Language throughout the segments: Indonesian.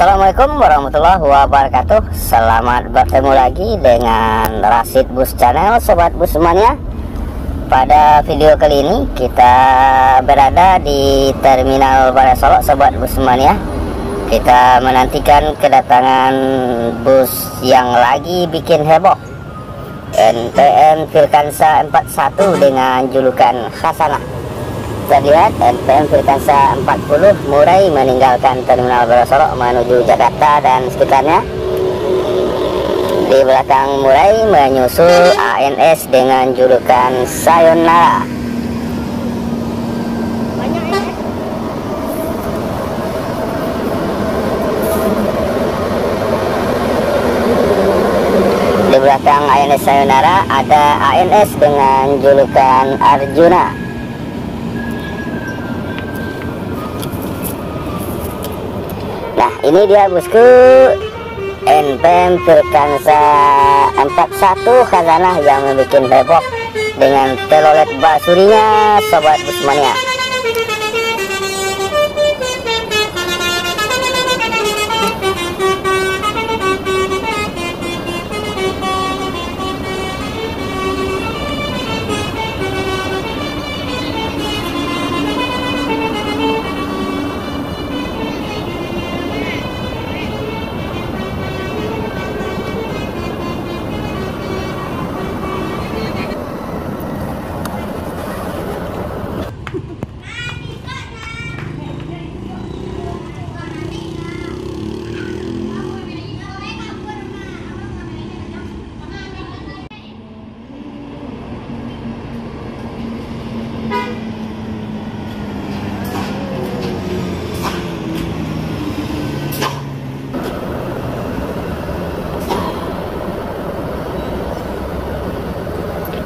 Assalamualaikum warahmatullahi wabarakatuh. Selamat bertemu lagi dengan Rasid Bus Channel, Sobat Bus semuanya. Pada video kali ini kita berada di Terminal Balai Solok, Sobat Bus semuanya. Kita menantikan kedatangan bus yang lagi bikin heboh, NPM Firkansa 41 dengan julukan Hasanah. Terlihat NPM Firkansa 40 mulai meninggalkan Terminal Balai Solok menuju Jakarta dan sekitarnya. Di belakang mulai menyusul ANS dengan julukan Sayonara. Di belakang ANS Sayonara ada ANS dengan julukan Arjuna. Nah, ini dia bosku, NPM Firkansa 41 Hasanah yang membuat heboh dengan telolet basurinya, Sobat Bus mania.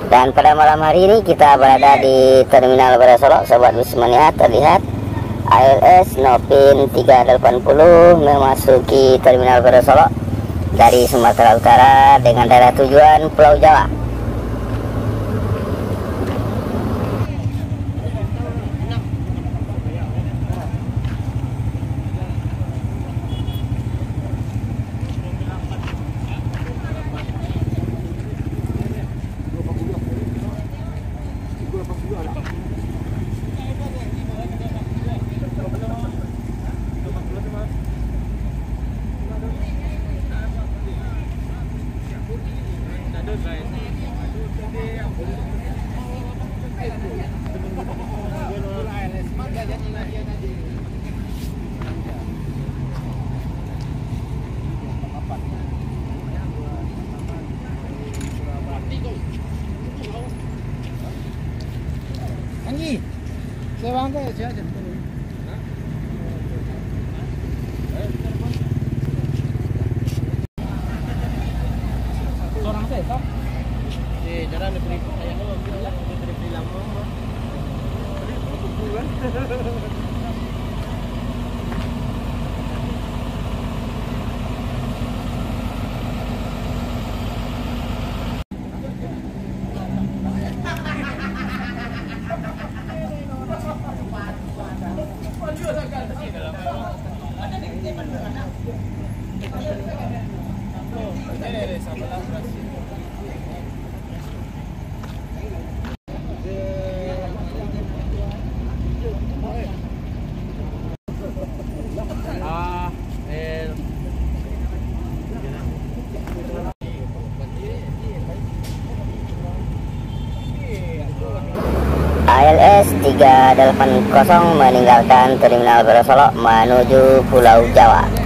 Dan pada malam hari ini kita berada di Terminal Balai Solok, Sobat Bus mania. Terlihat ALS Nopin 380 memasuki Terminal Balai Solok dari Sumatera Utara dengan daerah tujuan Pulau Jawa. Anh saya bangga ya aja. Seorang saya tak? Cara lebih sayang lo, lebih lama. ALS 380 meninggalkan Terminal Balai Solok menuju Pulau Jawa.